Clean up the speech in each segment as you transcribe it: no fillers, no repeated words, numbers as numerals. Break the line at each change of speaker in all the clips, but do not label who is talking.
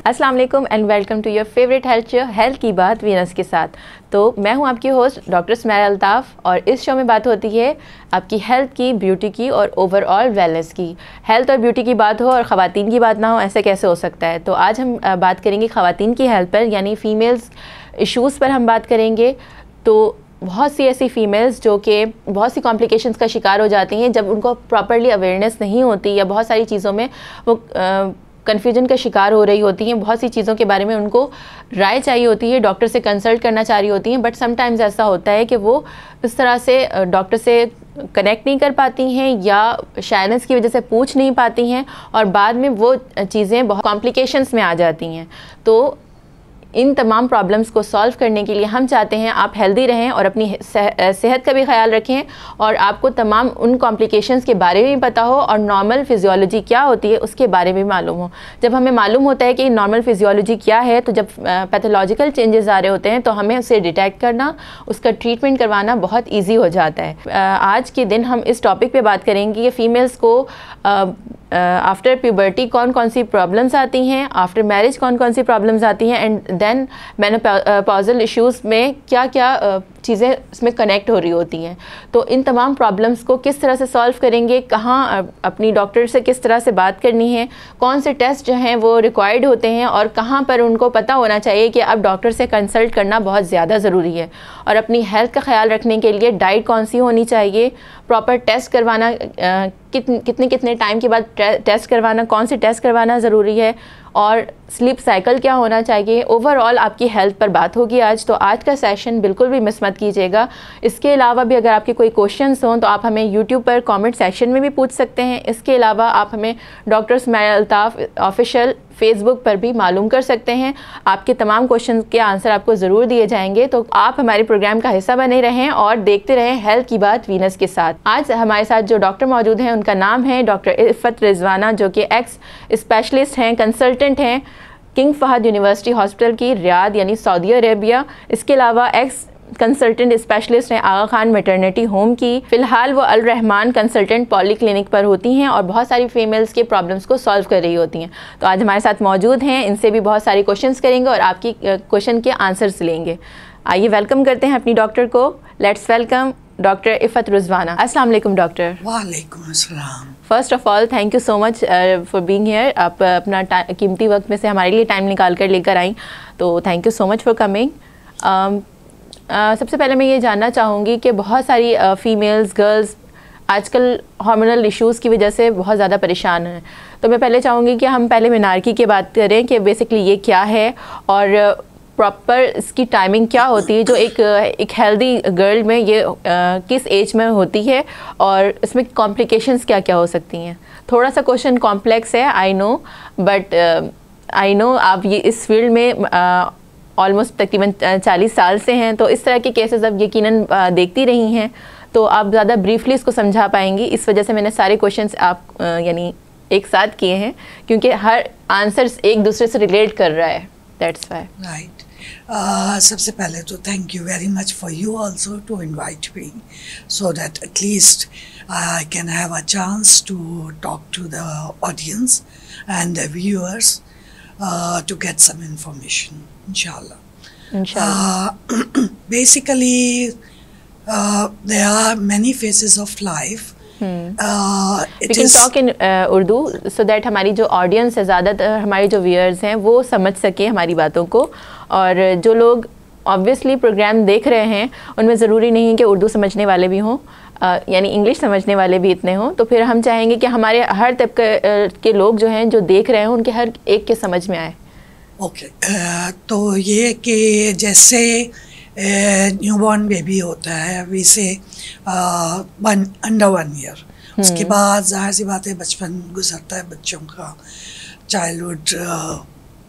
अस्सलाम वालेकुम and welcome to your favourite health show health की बात वीनस के साथ। तो मैं हूं आपकी होस्ट डॉक्टर सुमैरा अल्ताफ़ और इस शो में बात होती है आपकी हेल्थ की, ब्यूटी की और ओवरऑल वेलनेस की। हेल्थ और ब्यूटी की बात हो और ख़वातीन की बात ना हो, ऐसे कैसे हो सकता है। तो आज हम बात करेंगे ख़वातीन की हेल्थ पर, यानी फ़ीमेल्स इशूज़ पर हम बात करेंगे। तो बहुत सी ऐसी फ़ीमेल्स जो कि बहुत सी कॉम्प्लिकेशंस का शिकार हो जाती हैं जब उनको प्रॉपरली अवेयरनेस नहीं होती या बहुत सारी चीज़ों में वो कन्फ्यूजन का शिकार हो रही होती हैं। बहुत सी चीज़ों के बारे में उनको राय चाहिए होती है, डॉक्टर से कंसल्ट करना चाह रही होती हैं, बट समटाइम्स ऐसा होता है कि वो इस तरह से डॉक्टर से कनेक्ट नहीं कर पाती हैं या शायनेस की वजह से पूछ नहीं पाती हैं और बाद में वो चीज़ें बहुत कॉम्प्लिकेशंस में आ जाती हैं। तो इन तमाम प्रॉब्लम्स को सॉल्व करने के लिए हम चाहते हैं आप हेल्दी रहें और अपनी सेहत का भी ख्याल रखें और आपको तमाम उन कॉम्प्लिकेशंस के बारे में भी पता हो और नॉर्मल फिजियोलॉजी क्या होती है उसके बारे में मालूम हो। जब हमें मालूम होता है कि नॉर्मल फिजियोलॉजी क्या है, तो जब पैथोलॉजिकल चेंजेस आ रहे होते हैं तो हमें उसे डिटेक्ट करना, उसका ट्रीटमेंट करवाना बहुत ईजी हो जाता है। आज के दिन हम इस टॉपिक पर बात करेंगे कि फ़ीमेल्स को आफ्टर प्यूबर्टी कौन कौन सी प्रॉब्लम्स आती हैं, आफ्टर मैरिज कौन कौन सी प्रॉब्लम्स आती हैं एंड देन मेनोपॉजल इश्यूज़ में क्या क्या चीज़ें इसमें कनेक्ट हो रही होती हैं। तो इन तमाम प्रॉब्लम्स को किस तरह से सॉल्व करेंगे, कहाँ अपनी डॉक्टर से किस तरह से बात करनी है, कौन से टेस्ट जो हैं वो रिक्वायर्ड होते हैं और कहाँ पर उनको पता होना चाहिए कि अब डॉक्टर से कंसल्ट करना बहुत ज़्यादा ज़रूरी है। और अपनी हेल्थ का ख्याल रखने के लिए डाइट कौन सी होनी चाहिए, प्रॉपर टेस्ट करवाना, कितने टाइम के बाद टेस्ट करवाना, कौन से टेस्ट करवाना ज़रूरी है और स्लीप साइकिल क्या होना चाहिए, ओवरऑल आपकी हेल्थ पर बात होगी आज। तो आज का सेशन बिल्कुल भी मिस मत कीजिएगा। इसके अलावा भी अगर आपके कोई क्वेश्चंस हों तो आप हमें यूट्यूब पर कमेंट सेक्शन में भी पूछ सकते हैं। इसके अलावा आप हमें doctor Sumaira Altaf official Facebook पर भी मालूम कर सकते हैं। आपके तमाम क्वेश्चन के आंसर आपको ज़रूर दिए जाएंगे। तो आप हमारे प्रोग्राम का हिस्सा बने रहें और देखते रहें हेल्थ की बात वीनस के साथ। आज हमारे साथ जो डॉक्टर मौजूद हैं उनका नाम है डॉक्टर इफ़त रिजवाना, जो कि एक्स स्पेशलिस्ट हैं, कंसल्टेंट हैं किंग फहद यूनिवर्सिटी हॉस्पिटल की रियाद यानी सऊदी अरेबिया। इसके अलावा एक्स कंसल्टेंट स्पेशलिस्ट हैं आगा खान मैटरनिटी होम की। फ़िलहाल वो अल रहमान कंसल्टेंट पॉली क्लिनिक पर होती हैं और बहुत सारी फीमेल्स के प्रॉब्लम्स को सॉल्व कर रही होती हैं। तो आज हमारे साथ मौजूद हैं, इनसे भी बहुत सारे क्वेश्चंस करेंगे और आपकी क्वेश्चन के आंसर्स लेंगे। आइए वेलकम करते हैं अपनी डॉक्टर को। Let's welcome doctor Iffat Rizwana. अस्सलाम वालेकुम डॉक्टर।
वालेकुम अस्सलाम।
First of all thank you so much for being here. आप अपना कीमती वक्त में से हमारे लिए टाइम निकाल कर लेकर आई, तो thank you so much for coming. सबसे पहले मैं ये जानना चाहूँगी कि बहुत सारी फ़ीमेल्स, गर्ल्स आजकल हार्मोनल इश्यूज़ की वजह से बहुत ज़्यादा परेशान हैं। तो मैं पहले चाहूँगी कि हम पहले मेनार्की की बात करें कि बेसिकली ये क्या है और प्रॉपर इसकी टाइमिंग क्या होती है, जो एक हेल्दी गर्ल में ये किस एज में होती है और इसमें कॉम्प्लिकेशंस क्या क्या हो सकती हैं। थोड़ा सा क्वेश्चन कॉम्प्लेक्स है, I know, but I know आप ये इस फील्ड में ऑलमोस्ट तकरीबन 40 साल से हैं, तो इस तरह के केसेस अब यकीनन देखती रही हैं, तो आप ज़्यादा ब्रीफली इसको समझा पाएंगी। इस वजह से मैंने सारे क्वेश्चंस आप यानी एक साथ किए हैं क्योंकि हर आंसर्स एक दूसरे से रिलेट कर रहा है, दैट्स व्हाई।
राइट। सबसे पहले तो thank you very much for you also to invite me so that at least I can have a chance to talk to the audience and the viewers to get some information, inshallah. Basically, there are many phases of life.
We can talk in Urdu so that हमारी जो audience है, ज़्यादातर हमारे जो viewers हैं वो समझ सके हमारी बातों को, और जो लोग ऑब्वियसली प्रोग्राम देख रहे हैं उनमें ज़रूरी नहीं कि उर्दू समझने वाले भी हों, यानी इंग्लिश समझने वाले भी इतने हों। तो फिर हम चाहेंगे कि हमारे हर तबके के लोग जो हैं, जो देख रहे हैं, उनके हर एक के समझ में आए।
ओके। तो ये कि जैसे न्यूबॉर्न बेबी होता है, अभी से अंडर 1 ईयर, उसके बाद जाहिर सी बात है बचपन गुजरता है बच्चों का चाइल्डहुड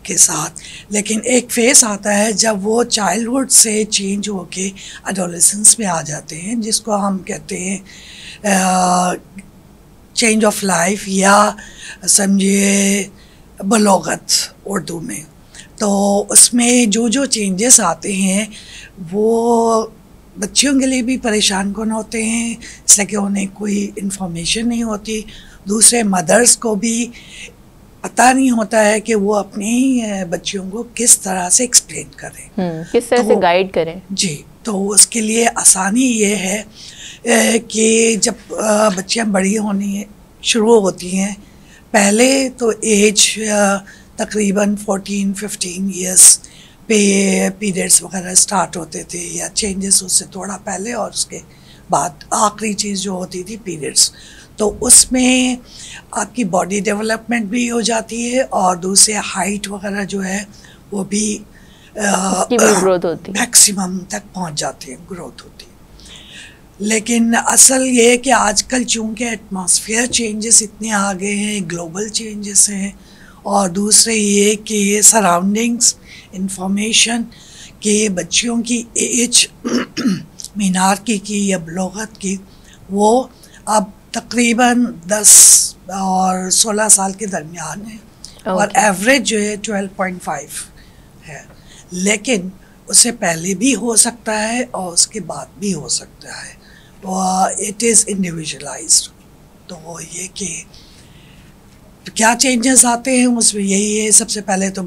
के साथ, लेकिन एक फेस आता है जब वो चाइल्डहुड से चेंज होके एडोलेसेंस में आ जाते हैं, जिसको हम कहते हैं चेंज ऑफ लाइफ या समझिए बलोगत उर्दू में। तो उसमें जो जो चेंजेस आते हैं वो बच्चियों के लिए भी परेशान कौन होते हैं, इसलिए कि उन्हें कोई इन्फॉर्मेशन नहीं होती, दूसरे मदर्स को भी पता नहीं होता है कि वो अपने बच्चियों को किस तरह से एक्सप्लेन करें,
किस तरह से गाइड करें।
जी, तो उसके लिए आसानी ये है कि जब बच्चियां बड़ी होनी शुरू होती हैं, पहले तो एज तकरीबन 14-15 ईयर्स पे पीरियड्स वगैरह स्टार्ट होते थे, या चेंजेस उससे थोड़ा पहले, और उसके बाद आखिरी चीज़ जो होती थी पीरियड्स। तो उसमें आपकी बॉडी डेवलपमेंट भी हो जाती है, और दूसरे हाइट वगैरह जो है वो भी
ग्रोथ होती है,
मैक्सिमम तक पहुंच जाती है, ग्रोथ होती है। लेकिन असल ये है कि आजकल चूँकि एटमॉस्फेयर चेंजेस इतने आ गए हैं, ग्लोबल चेंजेस हैं, और दूसरे ये कि सराउंडिंग्स, इंफॉर्मेशन कि बच्चियों की एज मीनारकी की या बलोगत की, वो अब तकरीबन 10 और 16 साल के दरमियान है, और एवरेज जो है 12.5 है। लेकिन उससे पहले भी हो सकता है और उसके बाद भी हो सकता है, इट इज़ इंडिविजुअलाइज्ड। तो ये कि तो क्या चेंजेस आते हैं उसमें, यही है सबसे पहले तो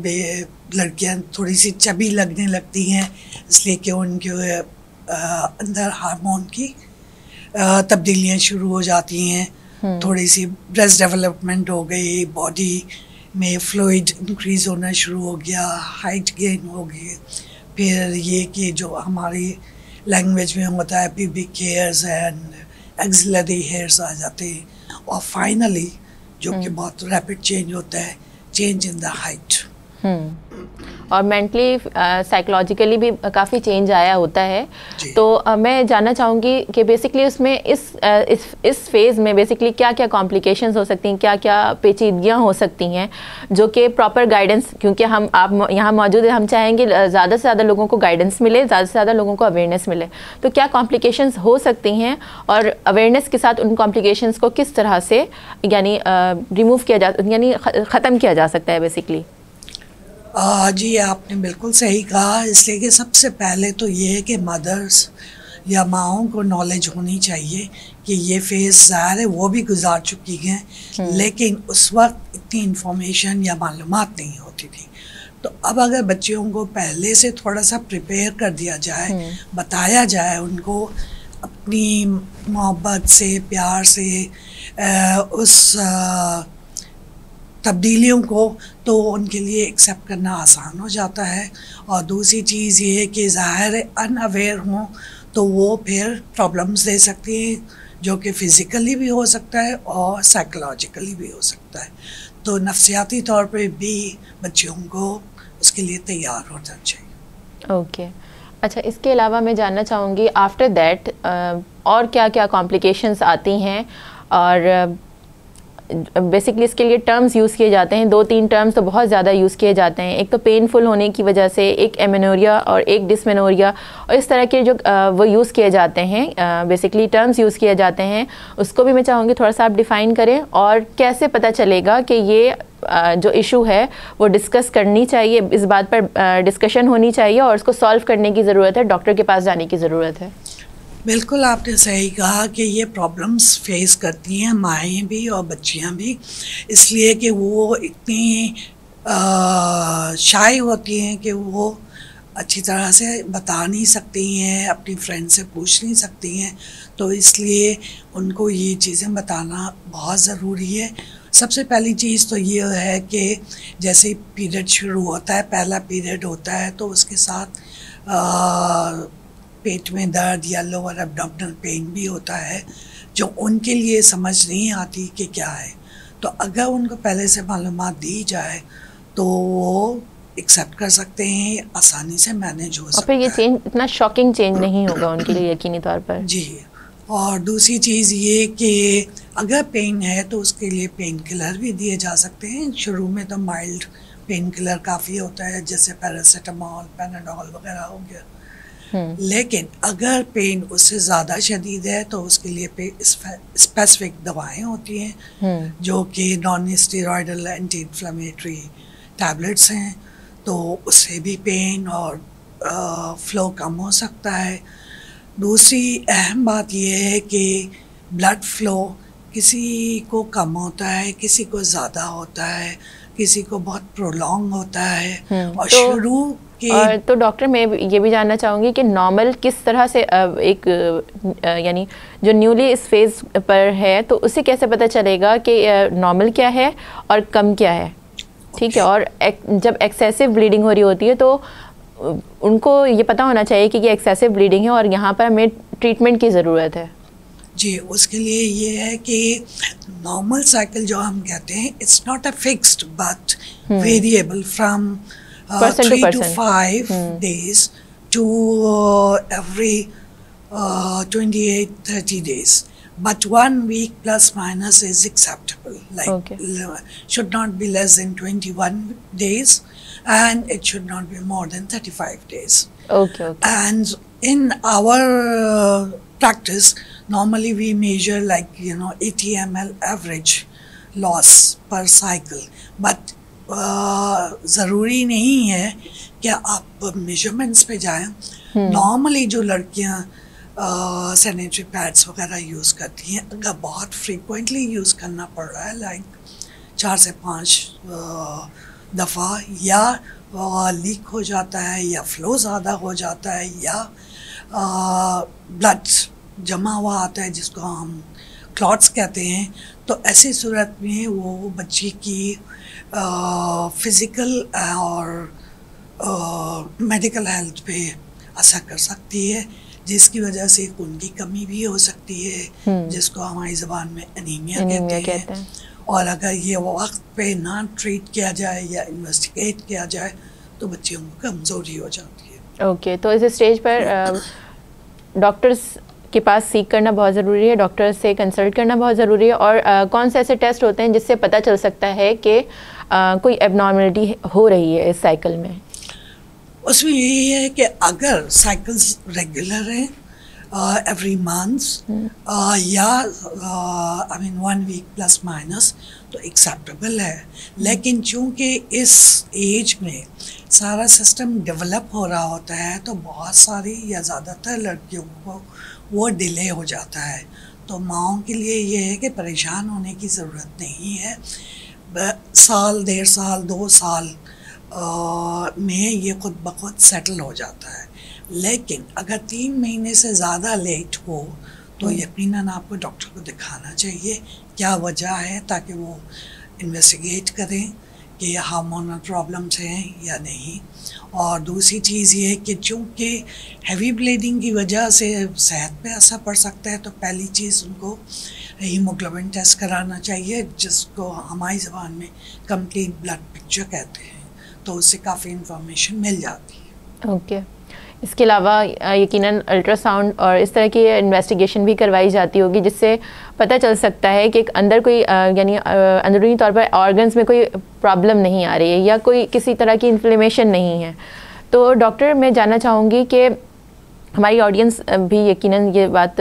लड़कियां थोड़ी सी चबी लगने लगती हैं, इसलिए कि उनके अंदर हार्मोन की तब्दीलियां शुरू हो जाती हैं। थोड़ी सी ब्रेस्ट डेवलपमेंट हो गई, बॉडी में फ्लूइड इंक्रीज होना शुरू हो गया, हाइट गेन हो गई। फिर ये कि जो हमारी लैंग्वेज में होता है pubic hairs and axillary hairs आ जाते हैं, और फाइनली जो कि बहुत रैपिड चेंज होता है, चेंज इन द हाइट।
और मेंटली साइकोलॉजिकली भी काफ़ी चेंज आया होता है। तो मैं जानना चाहूँगी कि बेसिकली उसमें इस फेज़ में बेसिकली क्या क्या कॉम्प्लिकेशंस हो सकती हैं, क्या क्या पेचीदगियाँ हो सकती हैं, जो कि प्रॉपर गाइडेंस, क्योंकि आप यहाँ मौजूद हैं, हम चाहेंगे ज़्यादा से ज़्यादा लोगों को गाइडेंस मिले, ज़्यादा से ज़्यादा लोगों को अवेयरनेस मिले। तो क्या कॉम्प्लिकेशंस हो सकती हैं, और अवेयरनेस के साथ उन कॉम्प्लिकेशंस को किस तरह से यानी रिमूव किया जा, यानी ख़त्म किया जा सकता है बेसिकली?
जी, आपने बिल्कुल सही कहा। इसलिए कि सबसे पहले तो ये है कि मदर्स या माओं को नॉलेज होनी चाहिए कि ये फेज़ ज़ाहिर है वो भी गुजार चुकी हैं, लेकिन उस वक्त इतनी इंफॉर्मेशन या मालूमात नहीं होती थी। तो अब अगर बच्चियों को पहले से थोड़ा सा प्रिपेयर कर दिया जाए, बताया जाए उनको अपनी मोहब्बत से, प्यार से उस तब्दीलियों को, तो उनके लिए एक्सेप्ट करना आसान हो जाता है। और दूसरी चीज़ ये है कि ज़ाहिर अनअवेयर हों तो वो फिर प्रॉब्लम्स दे सकती हैं, जो कि फ़िज़िकली भी हो सकता है और साइकोलॉजिकली भी हो सकता है। तो नफ्सियाती तौर पे भी बच्चियों को उसके लिए तैयार होना चाहिए।
ओके, अच्छा, इसके अलावा मैं जानना चाहूँगी आफ्टर दैट और क्या क्या कॉम्प्लिकेशंस आती हैं, और बेसिकली इसके लिए टर्म्स यूज़ किए जाते हैं। 2-3 टर्म्स तो बहुत ज़्यादा यूज़ किए जाते हैं। एक तो पेनफुल होने की वजह से, एक एमेनोरिया और एक डिसमेनोरिया, और इस तरह के जो वो यूज़ किए जाते हैं, बेसिकली टर्म्स यूज़ किए जाते हैं, उसको भी मैं चाहूँगी थोड़ा सा आप डिफ़ाइन करें। और कैसे पता चलेगा कि ये जो इशू है वो डिस्कस करनी चाहिए, इस बात पर डिस्कशन होनी चाहिए और उसको सॉल्व करने की ज़रूरत है, डॉक्टर के पास जाने की ज़रूरत है?
बिल्कुल आपने सही कहा कि ये प्रॉब्लम्स फेस करती हैं माएँ भी और बच्चियाँ भी, इसलिए कि वो इतनी शाय होती हैं कि वो अच्छी तरह से बता नहीं सकती हैं, अपनी फ्रेंड से पूछ नहीं सकती हैं। तो इसलिए उनको ये चीज़ें बताना बहुत ज़रूरी है। सबसे पहली चीज़ तो ये है कि जैसे ही पीरियड शुरू होता है, पहला पीरियड होता है, तो उसके साथ पेट में दर्द या लोअर एब्डोमिनल पेन भी होता है, जो उनके लिए समझ नहीं आती कि क्या है। तो अगर उनको पहले से मालूमात दी जाए तो वो एक्सेप्ट कर सकते हैं, आसानी से मैनेज हो सकता है।
और फिर ये चेंज इतना शॉकिंग चेंज नहीं होगा उनके लिए, यकीनी तौर पर।
जी, और दूसरी चीज़ ये कि अगर पेन है तो उसके लिए पेन किलर भी दिए जा सकते हैं। शुरू में तो माइल्ड पेन किलर काफ़ी होता है, जैसे पैरासीटामोल, पैनाडोल वगैरह हो गया। लेकिन अगर पेन उससे ज़्यादा शदीद है तो उसके लिए स्पेसिफिक दवाएं होती हैं, जो कि non steroidal anti inflammatory tablets हैं। तो उससे भी पेन और फ्लो कम हो सकता है। दूसरी अहम बात यह है कि ब्लड फ्लो किसी को कम होता है, किसी को ज़्यादा होता है, किसी को बहुत प्रोलॉन्ग होता है और
तो
शुरू के
और तो डॉक्टर मैं ये भी जानना चाहूँगी कि नॉर्मल किस तरह से एक यानी जो न्यूली इस फेज़ पर है तो उसे कैसे पता चलेगा कि नॉर्मल क्या है और कम क्या है, ठीक है। और जब एक्सेसिव ब्लीडिंग हो रही होती है तो उनको ये पता होना चाहिए कि ये एक्सेसिव ब्लीडिंग है और यहाँ पर हमें ट्रीटमेंट की ज़रूरत है।
जी, उसके लिए ये है कि नॉर्मल साइकिल जो हम कहते हैं it's not a fixed but variable from 3 to 5 days to every 28-30 days. But 1 week plus minus is acceptable. Like should not be less than 21 days, and it should not be more than 35 days.
Okay.
And in our practice, normally we measure 80 ml average loss per cycle. But ज़रूरी नहीं है कि आप measurements पे जाएं। Normally जो लड़कियां sanitary pads वगैरह यूज़ करती हैं, अगर बहुत फ्रीक्वेंटली यूज़ करना पड़ रहा है लाइक 4 से 5 दफ़ा, या लीक हो जाता है या फ्लो ज़्यादा हो जाता है या ब्लड जमा हुआ आता है जिसको हम क्लॉट्स कहते हैं, तो ऐसी सूरत में वो बच्ची की फिज़िकल और मेडिकल हेल्थ पे असर कर सकती है, जिसकी वजह से खून की कमी भी हो सकती है, जिसको हमारी ज़बान में एनीमिया कहते हैं। और अगर ये वक्त पे ना ट्रीट किया जाए या इन्वेस्टिगेट किया जाए तो बच्चियों को कमज़ोरी हो जाती है।
ओके, तो इस स्टेज पर डॉक्टर्स के पास सीख करना बहुत ज़रूरी है, डॉक्टर से कंसल्ट करना बहुत ज़रूरी है। और कौन से ऐसे टेस्ट होते हैं जिससे पता चल सकता है कि कोई एबनॉर्मलिटी हो रही है इस साइकिल में?
उसमें यही है कि अगर साइकिल्स रेगुलर हैं एवरी मंथ या 1 वीक प्लस माइनस, तो एक्सेप्टेबल है। लेकिन चूँकि इस एज में सारा सिस्टम डेवलप हो रहा होता है तो बहुत सारी या ज़्यादातर लड़कियों को वो डिले हो जाता है। तो माँओं के लिए ये है कि परेशान होने की ज़रूरत नहीं है। साल, 1.5 साल, 2 साल में ये खुद ब खुद सेटल हो जाता है। लेकिन अगर 3 महीने से ज़्यादा लेट हो तो यकीनन आपको डॉक्टर को दिखाना चाहिए क्या वजह है, ताकि वो इन्वेस्टिगेट करें कि हार्मोनल प्रॉब्लम्स हैं या नहीं। और दूसरी चीज़ ये कि चूँकि हैवी ब्लीडिंग की वजह से सेहत पे असर पड़ सकता है, तो पहली चीज़ उनको हीमोग्लोबिन टेस्ट कराना चाहिए, जिसको हमारी ज़बान में कंप्लीट ब्लड पिक्चर कहते हैं, तो उससे काफ़ी इंफॉर्मेशन मिल जाती है।
ओके। इसके अलावा यकीनन अल्ट्रासाउंड और इस तरह की इन्वेस्टिगेशन भी करवाई जाती होगी, जिससे पता चल सकता है कि अंदर कोई यानी अंदरूनी तौर पर ऑर्गन्स में कोई प्रॉब्लम नहीं आ रही है या कोई किसी तरह की इन्फ्लेमेशन नहीं है। तो डॉक्टर, मैं जानना चाहूँगी कि हमारी ऑडियंस भी यकीनन ये बात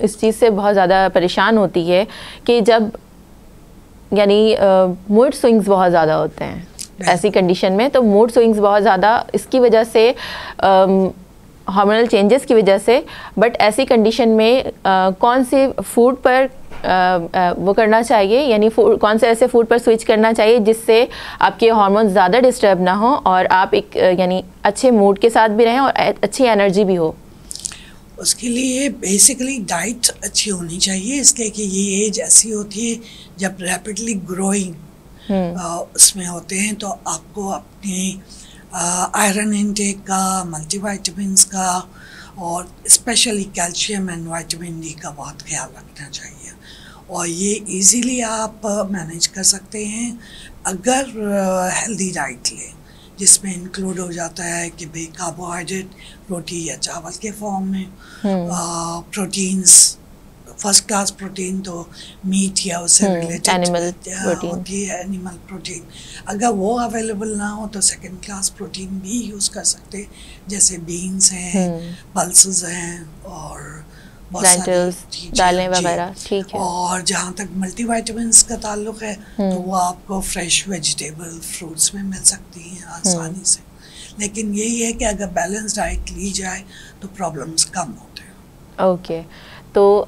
इस चीज़ से बहुत ज़्यादा परेशान होती है कि जब यानी मूड स्विंग्स बहुत ज़्यादा होते हैं ऐसी कंडीशन में, तो मूड स्विंग्स बहुत ज़्यादा इसकी वजह से हार्मोनल चेंजेस की वजह से। बट ऐसी कंडीशन में कौन से फूड पर वो करना चाहिए, यानी कौन से ऐसे फूड पर स्विच करना चाहिए जिससे आपके हार्मोन ज़्यादा डिस्टर्ब ना हो और आप एक यानी अच्छे मूड के साथ भी रहें और अच्छी एनर्जी भी हो?
उसके लिए बेसिकली डाइट अच्छी होनी चाहिए, इसलिए कि ये एज ऐसी होती है जब रैपिडली ग्रोइंग उसमें होते हैं, तो आपको अपने आयरन इनटेक का, मल्टीविटामिन्स का और specially calcium and vitamin D का बहुत ख्याल रखना चाहिए। और ये इजीली आप मैनेज कर सकते हैं अगर हेल्दी डाइट लें, जिसमें इंक्लूड हो जाता है कि भाई कार्बोहाइड्रेट रोटी या चावल के फॉर्म में, प्रोटीन्स, फर्स्ट क्लास प्रोटीन तो मीट या उससे रिलेटेड होती है, एनिमल प्रोटीन। अगर वो अवेलेबल ना हो तो सेकंड क्लास प्रोटीन भी यूज़ कर सकते हैं, जैसे बीन्स हैं, पल्सेस हैं और
दालें वगैरह, ठीक है।
और जहाँ तक मल्टीविटामिन्स का ताल्लुक है तो वो आपको फ्रेश वेजिटेबल फ्रूट्स में मिल सकती हैं आसानी से। लेकिन यही है कि अगर बैलेंस डाइट ली जाए तो प्रॉब्लम्स कम होते हैं।
ओके, तो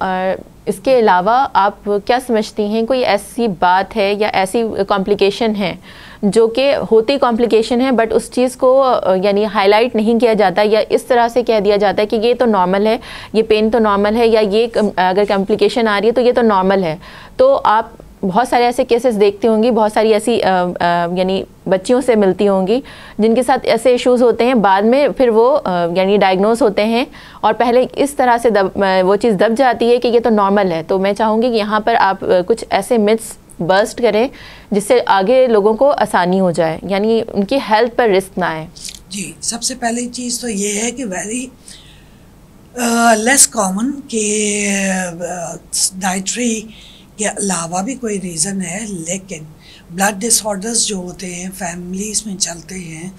इसके अलावा आप क्या समझती हैं, कोई ऐसी बात है या ऐसी कॉम्प्लिकेशन है जो कि होती कॉम्प्लिकेशन है, बट उस चीज़ को यानी हाईलाइट नहीं किया जाता, या इस तरह से कह दिया जाता है कि ये तो नॉर्मल है, ये पेन तो नॉर्मल है, या ये अगर कॉम्प्लिकेशन आ रही है तो ये तो नॉर्मल है। तो आप बहुत सारे ऐसे केसेस देखती होंगी, बहुत सारी ऐसी यानी बच्चियों से मिलती होंगी जिनके साथ ऐसे इश्यूज़ होते हैं, बाद में फिर वो यानी डायग्नोस होते हैं और पहले इस तरह से वो चीज़ दब जाती है कि ये तो नॉर्मल है। तो मैं चाहूँगी कि यहाँ पर आप कुछ ऐसे मिथ्स बर्स्ट करें जिससे आगे लोगों को आसानी हो जाए, यानी उनकी हेल्थ पर रिस्क ना आए।
जी, सबसे पहली चीज़ तो ये है कि वेरी लेस कॉमन कि डाइटरी के अलावा भी कोई रीज़न है, लेकिन ब्लड डिसऑर्डर्स जो होते हैं फैमिलीज़ में चलते हैं,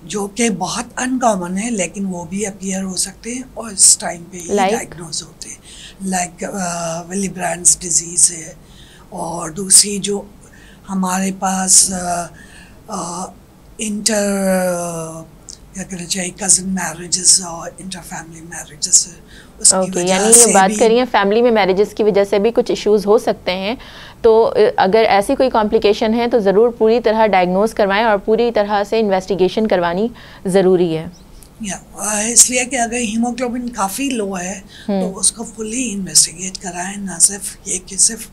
जो कि बहुत अनकॉमन है, लेकिन वो भी अपीयर हो सकते हैं और इस टाइम पे ही डायग्नोज होते हैं। लाइक विली ब्रांड्स डिजीज़ है, और दूसरी जो हमारे पास क्या कहना चाहिए कज़न मैरिजेस और इंटर फैमिली मैरिजेस है, उसकी वजह
यानी
से
ये बात
भी
करिए फैमिली में मैरिजेस की वजह से भी कुछ इश्यूज हो सकते हैं। तो अगर ऐसी कोई कॉम्प्लिकेशन है तो ज़रूर पूरी तरह डायग्नोज करवाएं और पूरी तरह से इन्वेस्टिगेशन करवानी ज़रूरी है।
इसलिए कि अगर हीमोग्लोबिन काफ़ी लो है तो उसको फुली इन्वेस्टिगेट कराएं, ना सिर्फ ये कि सिर्फ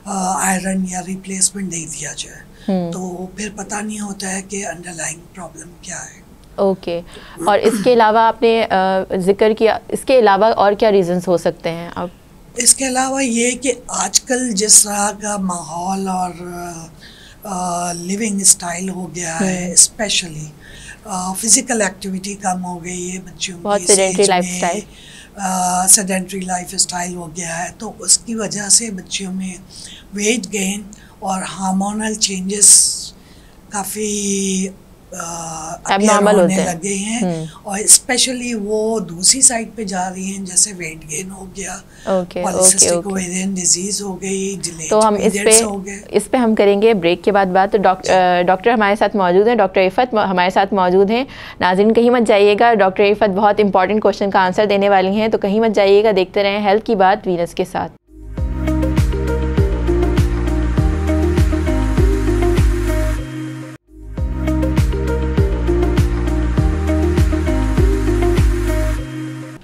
आयरन या रिप्लेसमेंट दे दिया जाए, तो फिर पता नहीं होता है कि अंडरलाइंग प्रॉब्लम क्या है।
ओके और इसके अलावा आपने जिक्र किया, इसके अलावा और क्या रीजंस हो सकते हैं? आप
इसके अलावा ये कि आजकल जिस तरह का माहौल और लिविंग स्टाइल हो गया है, स्पेशली फिजिकल एक्टिविटी कम हो गई है बच्चों
बहुत
की,
sedentary lifestyle,
sedentary life style हो गया है, तो उसकी वजह से बच्चों में वेट गेन और हार्मोनल चेंजेस काफ़ी
एबनॉर्मल होते
लगे हैं, और स्पेशली वो दूसरी साइड पे जा रही हैं, जैसे वेट गेन हो गया, पॉलीसिस्टिक ओवेरियन डिजीज हो गई,
तो हम इस पे हम करेंगे ब्रेक के बाद बात। तो डॉक्टर हमारे साथ मौजूद हैं, डॉक्टर इफ़त हमारे साथ मौजूद हैं। नाज़रीन कहीं मत जाइएगा, डॉक्टर इफ़त बहुत इंपॉर्टेंट क्वेश्चन का आंसर देने वाली हैं, तो कहीं मत जाइएगा, देखते रहें हेल्थ की बात वीनस के साथ।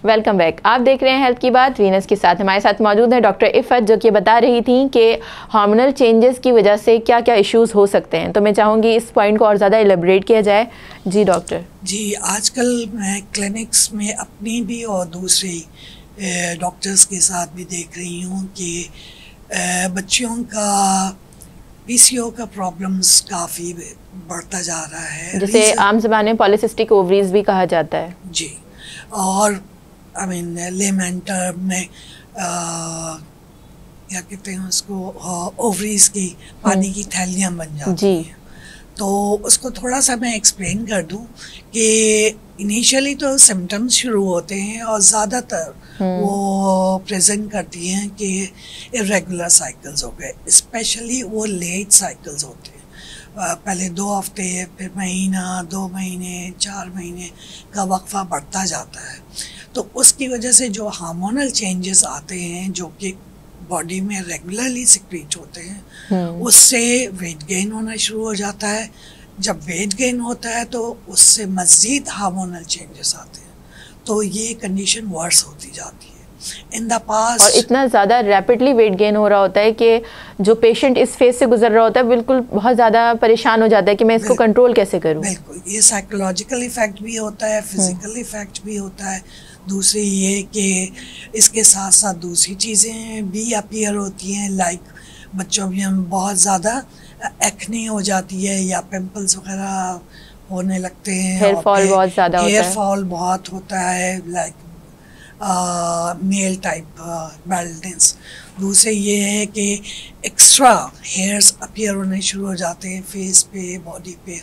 Welcome back. आप देख रहे हैं हेल्थ की बात वीनस के साथ। हमारे साथ मौजूद है डॉक्टर इफ़त, जो कि बता रही थी कि हार्मोनल चेंजेस की वजह से क्या क्या इश्यूज हो सकते हैं। तो मैं चाहूँगी इस पॉइंट को और ज़्यादा एलिब्रेट किया जाए। जी डॉक्टर।
जी, आजकल मैं क्लिनिक्स में अपनी भी और दूसरे डॉक्टर्स के साथ भी देख रही हूँ कि बच्चियों का पीसीओ का प्रॉब्लम्स काफ़ी बढ़ता जा रहा है,
जिसे आम ज़बान में पॉलीसिस्टिक ओवरीज भी कहा जाता है।
जी, और आई मीन लेमन टर्म में क्या कहते हैं उसको, ओवरीज की पानी की थैलियाँ बन जाती हैं। तो उसको थोड़ा सा मैं एक्सप्लेन कर दूं कि इनिशियली तो सिम्टम्स शुरू होते हैं और ज़्यादातर वो प्रेजेंट करती हैं कि इरेगुलर साइकिल्स हो गए, स्पेशली वो लेट साइकिल्स होते हैं। पहले 2 हफ्ते, फिर महीना, 2 महीने, 4 महीने का वक्फा बढ़ता जाता है। तो उसकी वजह से जो हार्मोनल चेंजेस आते हैं, जो कि बॉडी में रेगुलरली सिक्रीट होते हैं, उससे वेट गेन होना शुरू हो जाता है। जब वेट गेन होता है तो उससे मज़ीद हार्मोनल चेंजेस आते हैं, तो ये कंडीशन वर्स होती जाती है। इन द पास्ट,
और इतना ज़्यादा रैपिडली वेट गेन हो रहा होता है कि जो पेशेंट इस फेज से गुजर रहा होता है बिल्कुल बहुत ज़्यादा परेशान हो जाता है कि मैं इसको कंट्रोल कैसे करूं।
बिल्कुल, ये साइकोलॉजिकल इफेक्ट भी होता है, फिजिकल इफेक्ट भी होता है। दूसरी ये कि इसके साथ साथ दूसरी चीज़ें भी अपीयर होती हैं, लाइक बच्चों में बहुत ज़्यादा एक्ने हो जाती है या पिंपल्स वगैरह होने लगते हैं,
हेयर फॉल बहुत ज़्यादा होता है,
हेयर फॉल बहुत होता है, लाइक मेल टाइप बाल्डनेस। दूसरे ये है कि एक्स्ट्रा हेयर्स अपीयर होने शुरू हो जाते हैं फेस पे, बॉडी पे,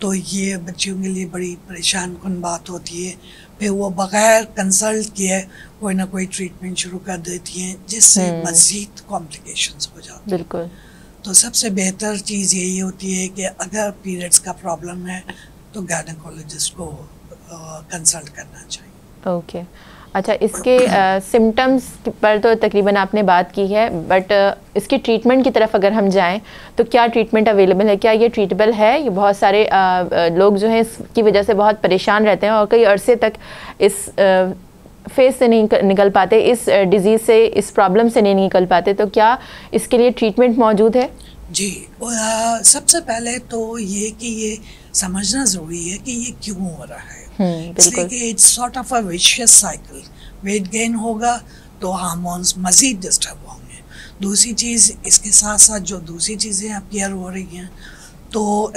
तो ये बच्चियों के लिए बड़ी परेशान कुन बात होती है। फिर वो बग़ैर कंसल्ट किए कोई ना कोई ट्रीटमेंट शुरू कर देती हैं, जिससे मज़ीद कॉम्प्लिकेशंस हो जाती हैं।
बिल्कुल।
तो सबसे बेहतर चीज़ यही होती है कि अगर पीरियड्स का प्रॉब्लम है तो गायनेकोलॉजिस्ट को कंसल्ट करना चाहिए।
ओके अच्छा, इसके सिम्टम्स पर तो तकरीबन आपने बात की है, बट इसकी ट्रीटमेंट की तरफ अगर हम जाएं तो क्या ट्रीटमेंट अवेलेबल है? क्या ये ट्रीटेबल है? ये बहुत सारे लोग जो हैं इसकी वजह से बहुत परेशान रहते हैं और कई अरसे तक इस फेस से नहीं निकल पाते, इस डिज़ीज़ से, इस प्रॉब्लम से नहीं निकल पाते, तो क्या इसके लिए ट्रीटमेंट मौजूद है?
जी, सबसे पहले तो ये कि ये समझना ज़रूरी है कि ये क्यों हो रहा है। इसलिए कि it's sort of a vicious cycle. Weight gain होगा तो हार्मोन्स मज़ीद डिस्टर्ब होंगे। दूसरी चीज़, इसके साथ साथ जो दूसरी चीज़ें अपीयर हो रही हैं, तो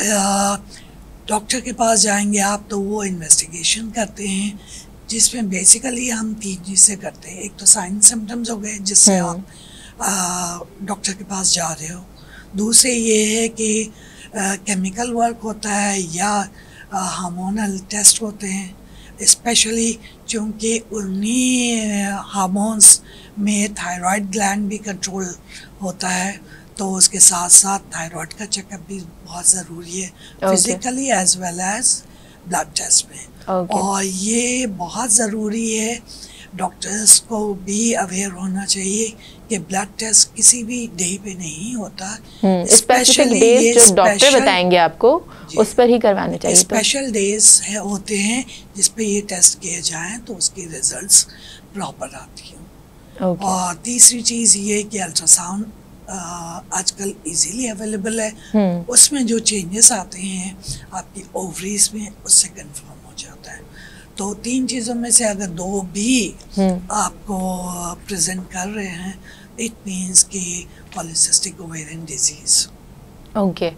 डॉक्टर के पास जाएंगे आप तो वो इन्वेस्टिगेशन करते हैं, जिसमें बेसिकली हम 3 चीज़ें करते हैं। एक तो साइन सिम्टम्स हो गए जिससे आप डॉक्टर के पास जा रहे हो। दूसरे ये है कि केमिकल वर्क होता है या हार्मोनल टेस्ट होते हैं, स्पेशली क्योंकि उन्हीं हार्मोन्स में थायराइड ग्लैंड भी कंट्रोल होता है, तो उसके साथ साथ थायराइड का चेकअप भी बहुत ज़रूरी है, physically as well as blood test में। और ये बहुत ज़रूरी है, डॉक्टर्स को भी अवेयर होना चाहिए कि ब्लड टेस्ट किसी भी डे पे नहीं होता।
स्पेशली डेज जो डॉक्टर बताएंगे आपको उस पर ही करवाने चाहिए।
स्पेशल डेज होते हैं जिस पे ये टेस्ट किए जाएं तो उसकी रिजल्ट्स प्रॉपर आती हैं। और तीसरी चीज़ ये कि अल्ट्रासाउंड आजकल इजीली अवेलेबल है, उसमें जो चेंजेस आते हैं आपकी ओवरीज में उससे कंफर्म हो जाता है। तो 3 चीज़ों में से अगर 2 भी आपको प्रेजेंट कर रहे हैं, इट मीन्स कि पॉलीसिस्टिक ओवेरियन डिजीज़।
ओके,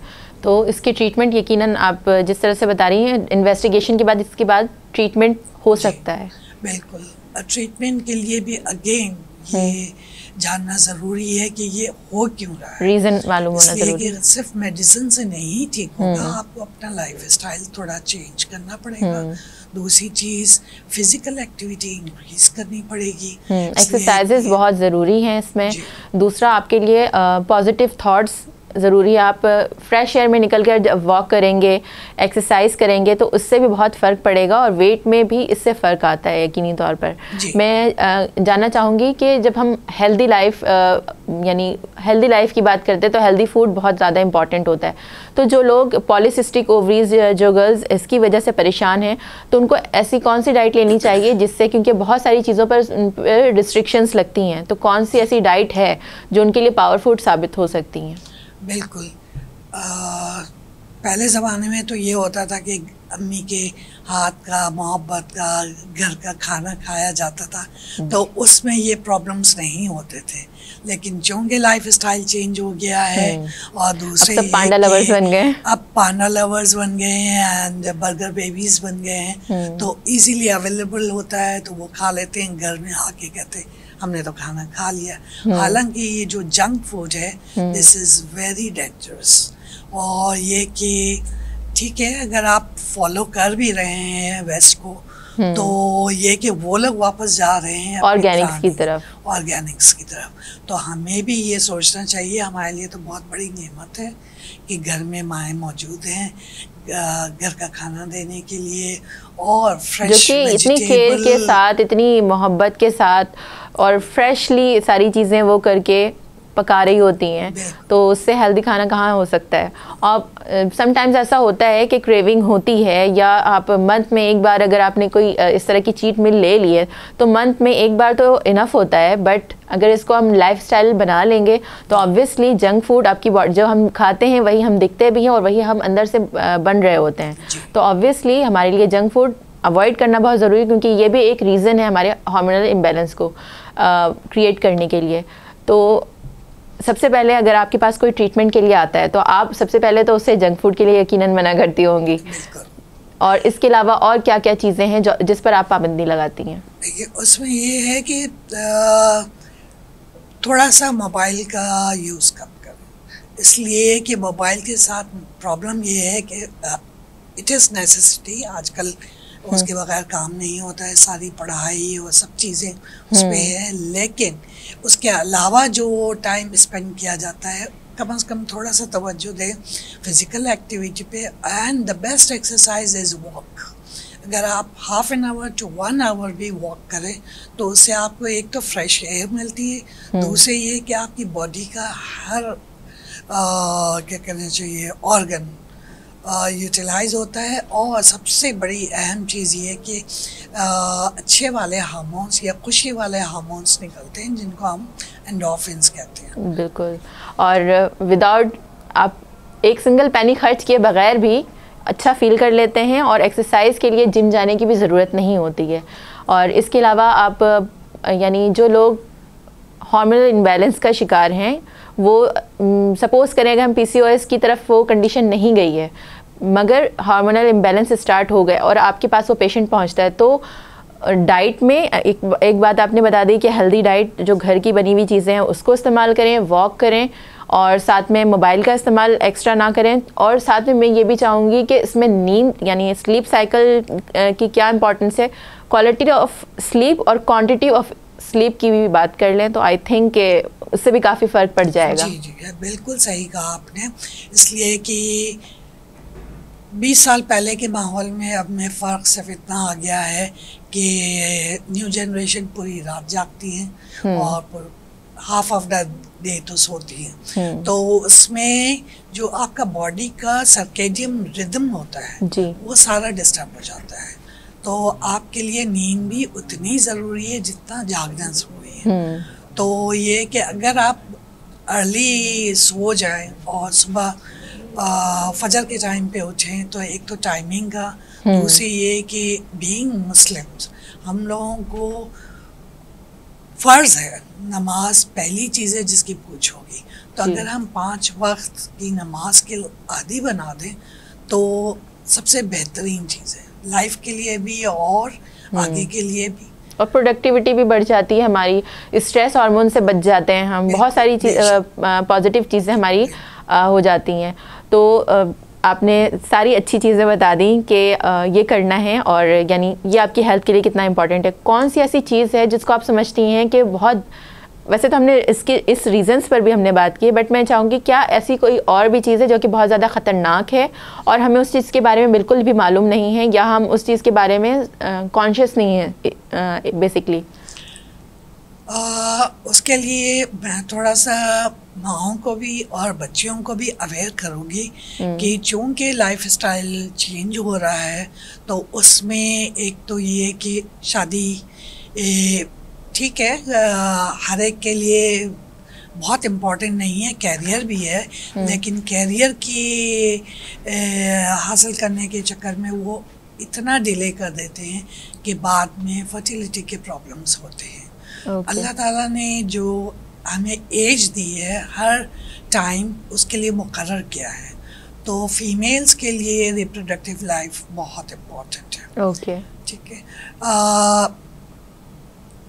तो इसकी ट्रीटमेंट यकीनन आप जिस तरह से बता रही हैं, इन्वेस्टिगेशन के बाद इसके बाद ट्रीटमेंट हो सकता है।
बिल्कुल, ट्रीटमेंट के लिए भी अगेन ये जानना ज़रूरी है कि ये हो क्यों रहा है,
रीज़न मालूम होना ज़रूरी
है। सिर्फ मेडिसिन से नहीं ठीक होगा, आपको अपना लाइफस्टाइल थोड़ा चेंज करना पड़ेगा। दूसरी चीज़, फिजिकल एक्टिविटी इंक्रीज करनी पड़ेगी,
एक्सरसाइजेस बहुत ज़रूरी हैं इसमें। दूसरा, आपके लिए पॉजिटिव थॉट्स ज़रूरी है। आप फ्रेश एयर में निकल कर वॉक करेंगे, एक्सरसाइज करेंगे तो उससे भी बहुत फ़र्क पड़ेगा और वेट में भी इससे फ़र्क आता है यकीनी तौर पर। मैं जानना चाहूँगी कि जब हम हेल्दी लाइफ यानी हेल्दी लाइफ की बात करते हैं तो हेल्दी फूड बहुत ज़्यादा इंपॉर्टेंट होता है। तो जो लोग पॉलीसिस्टिक ओवरीज, जो गर्ल्स इसकी वजह से परेशान हैं, तो उनको ऐसी कौन सी डाइट लेनी चाहिए जिससे, क्योंकि बहुत सारी चीज़ों पर रिस्ट्रिक्शंस लगती हैं, तो कौन सी ऐसी डाइट है जो उनके लिए पावरफुल साबित हो सकती हैं?
बिल्कुल, पहले ज़माने में तो ये होता था कि अम्मी के हाथ का, मोहब्बत का, घर का खाना खाया जाता था, तो उसमें ये प्रॉब्लम्स नहीं होते थे। लेकिन चूँकि लाइफ स्टाइल चेंज हो गया है और दूसरे
अब पांडा लवर्स बन गए,
अब पांडा लवर्स बन गए हैं एंड बर्गर बेबीज बन गए हैं, तो इजीली अवेलेबल होता है तो वो खा लेते हैं। घर में आके कहते हैं हमने तो खाना खा लिया। हालांकि ये जो जंक फूड है, दिस इज़ वेरी डेंजरस। और ये कि ठीक है, अगर आप फॉलो कर भी रहे हैं वेस्ट को, तो ये कि वो लोग वापस जा रहे हैं
ऑर्गेनिक्स
की तरफ, तो हमें भी ये सोचना चाहिए। हमारे लिए तो बहुत बड़ी नेमत है कि घर में माएँ मौजूद हैं घर का खाना देने के लिए, और फ्रेश,
जो कि इतनी केयर के साथ, इतनी मोहब्बत के साथ और फ्रेशली सारी चीज़ें वो करके पका रही होती हैं, तो उससे हेल्दी खाना कहाँ हो सकता है। और समटाइम्स ऐसा होता है कि क्रेविंग होती है, या आप मंथ में एक बार अगर आपने कोई इस तरह की चीट मील ले ली है तो मंथ में एक बार तो इनफ होता है, बट अगर इसको हम लाइफस्टाइल बना लेंगे तो ऑब्वियसली जंक फूड आपकी बॉडी, जो हम खाते हैं वही हम दिखते भी हैं और वही हम अंदर से बन रहे होते हैं, तो ऑब्वियसली हमारे लिए जंक फूड अवॉइड करना बहुत ज़रूरी है, क्योंकि ये भी एक रीज़न है हमारे हार्मोनल इम्बैलेंस को क्रिएट करने के लिए। तो सबसे पहले अगर आपके पास कोई ट्रीटमेंट के लिए आता है तो आप सबसे पहले तो उससे जंक फूड के लिए यकीनन मना करती होंगी, और इसके अलावा और क्या क्या चीज़ें हैं जिस पर आप पाबंदी लगाती हैं?
देखिए, उसमें ये है कि थोड़ा सा मोबाइल का यूज़ कम करें, इसलिए कि मोबाइल के साथ प्रॉब्लम ये है कि इट इज़ नेसेसिटी, आजकल उसके बगैर काम नहीं होता है, सारी पढ़ाई और सब चीज़ें उस पर है, लेकिन उसके अलावा जो टाइम स्पेंड किया जाता है कम से कम थोड़ा सा तवज्जो दें फिज़िकल एक्टिविटी पे। And the best exercise is walk. अगर आप half an hour to 1 hour भी वॉक करें तो उससे आपको एक तो फ्रेश एयर मिलती है, दूसरे ये कि आपकी बॉडी का हर क्या कहना चाहिए ऑर्गन यूटिलाइज होता है, और सबसे बड़ी अहम चीज़ ये कि अच्छे वाले हार्मोन्स या खुशी वाले हार्मोन्स निकलते हैं जिनको हम एंडोर्फिन्स कहते हैं।
बिल्कुल, और विदाउट आप एक सिंगल पैनी खर्च किए बगैर भी अच्छा फील कर लेते हैं, और एक्सरसाइज के लिए जिम जाने की भी ज़रूरत नहीं होती है। और इसके अलावा आप यानी जो लोग हार्मोनल इम्बैलेंस का शिकार हैं, वो सपोज़ करें अगर हम PCOS की तरफ वो कंडीशन नहीं गई है मगर हार्मोनल इम्बैलेंस स्टार्ट हो गए और आपके पास वो पेशेंट पहुंचता है, तो डाइट में एक बात आपने बता दी कि हेल्दी डाइट, जो घर की बनी हुई चीज़ें हैं उसको इस्तेमाल करें, वॉक करें, और साथ में मोबाइल का इस्तेमाल एक्स्ट्रा ना करें। और साथ में मैं ये भी चाहूँगी कि इसमें नींद यानी स्लीप साइकिल की क्या इंपॉर्टेंस है, क्वालिटी ऑफ स्लीप और क्वांटिटी ऑफ स्लीप की भी बात कर लें तो आई थिंक कि उससे भी काफ़ी फ़र्क पड़ जाएगा।
जी जी, बिल्कुल सही कहा आपने। इसलिए कि 20 साल पहले के माहौल में अब में फ़र्क सिर्फ इतना आ गया है कि न्यू जनरेशन पूरी रात जागती है और हाफ ऑफ द डे तो सोती है, तो उसमें जो आपका बॉडी का सर्केडियम रिदम होता है
जी,
वो सारा डिस्टर्ब हो जाता है। तो आपके लिए नींद भी उतनी ज़रूरी है जितना जागना ज़रूरी है। तो ये कि अगर आप अर्ली सो जाएं और सुबह फजर के टाइम पे उठें तो एक तो टाइमिंग का, दूसरी ये कि बीइंग मुस्लिम्स हम लोगों को फ़र्ज़ है नमाज पहली चीज़ है जिसकी पूछ होगी। तो अगर हम 5 वक्त की नमाज के आदी बना दें तो सबसे बेहतरीन चीज़ है लाइफ के लिए भी और आगे के लिए भी, और
प्रोडक्टिविटी भी बढ़ जाती है हमारी, स्ट्रेस हार्मोन से बच जाते हैं हम, बहुत सारी पॉजिटिव चीज़ें हमारी हो जाती हैं। तो आपने सारी अच्छी चीज़ें बता दी कि ये करना है, और यानी ये आपकी हेल्थ के लिए कितना इम्पोर्टेंट है। कौन सी ऐसी चीज़ है जिसको आप समझती हैं कि बहुत, वैसे तो हमने इसके इस रीज़न्स पर भी हमने बात की है, बट मैं चाहूँगी क्या ऐसी कोई और भी चीज़ है जो कि बहुत ज़्यादा ख़तरनाक है और हमें उस चीज़ के बारे में बिल्कुल भी मालूम नहीं है, या हम उस चीज़ के बारे में कॉन्शियस नहीं है बेसिकली?
उसके लिए मैं थोड़ा सा माओं को भी और बच्चियों को भी अवेयर करूँगी कि चूँकि लाइफ स्टाइल चेंज हो रहा है तो उसमें एक तो ये कि शादी ठीक है हर एक के लिए बहुत इम्पोर्टेंट नहीं है, कैरियर भी है, लेकिन कैरियर की हासिल करने के चक्कर में वो इतना डिले कर देते हैं कि बाद में फर्टिलिटी के प्रॉब्लम्स होते हैं। अल्लाह ताला ने जो हमें एज दी है हर टाइम उसके लिए मुकर्रर किया है, तो फीमेल्स के लिए रिप्रोडक्टिव लाइफ बहुत इम्पोर्टेंट है।
ओके,
ठीक है।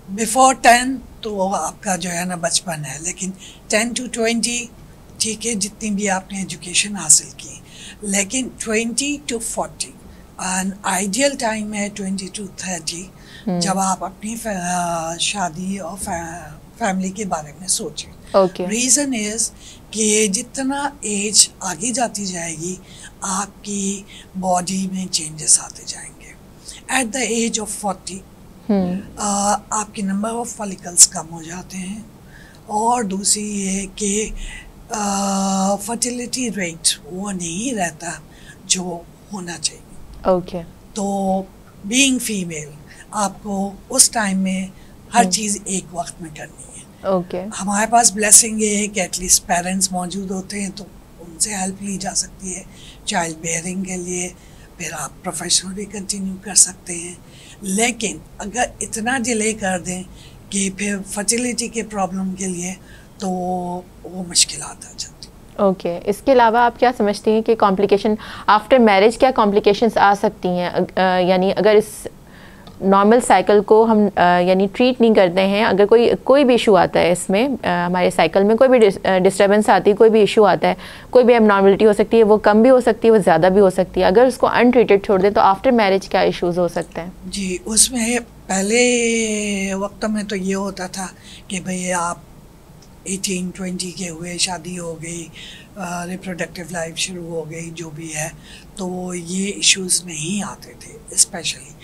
बिफोर 10 तो आपका जो है ना बचपन है, लेकिन 10 to 20 ठीक है जितनी भी आपने एजुकेशन हासिल की, लेकिन 20 to 40 एन आइडियल टाइम है 20 to 30 जब आप अपनी शादी और फैमिली के बारे में सोचें। रीज़न इज़ कि जितना एज आगे जाती जाएगी आपकी बॉडी में चेंजेस आते जाएंगे। एट द एज ऑफ 40 आपके नंबर ऑफ फॉलिकल्स कम हो जाते हैं, और दूसरी ये कि फर्टिलिटी रेट वो नहीं रहता जो होना चाहिए।
ओके,
तो बीइंग फीमेल आपको उस टाइम में हर चीज़ एक वक्त में करनी है।
ओके,
हमारे पास ब्लेसिंग ये है कि एटलीस्ट पेरेंट्स मौजूद होते हैं तो उनसे हेल्प ली जा सकती है चाइल्ड बेयरिंग के लिए, फिर आप प्रोफेशनल भी कंटिन्यू कर सकते हैं। लेकिन अगर इतना डिले कर दें कि फिर फर्टिलिटी के प्रॉब्लम के लिए तो वो मुश्किलात आ जाती हैं।
ओके, इसके अलावा आप क्या समझती हैं कि कॉम्प्लिकेशन आफ्टर मैरिज क्या कॉम्प्लिकेशंस आ सकती हैं? यानी अगर इस नॉर्मल साइकिल को हम यानी ट्रीट नहीं करते हैं, अगर कोई भी इशू आता है इसमें हमारे साइकिल में कोई भी डिस्टर्बेंस आती है, कोई भी इशू आता है, कोई भी एबनॉर्मलिटी हो सकती है, वो कम भी हो सकती है, वो ज़्यादा भी हो सकती है, अगर उसको अनट्रीटेड छोड़ दें तो आफ्टर मैरिज क्या इश्यूज़ हो सकते हैं?
जी, उसमें पहले वक्त में तो ये होता था कि भाई आप 18-20 के हुए, शादी हो गई, रिप्रोडक्टिव लाइफ शुरू हो गई, जो भी है, तो ये इश्यूज नहीं आते थे स्पेशली।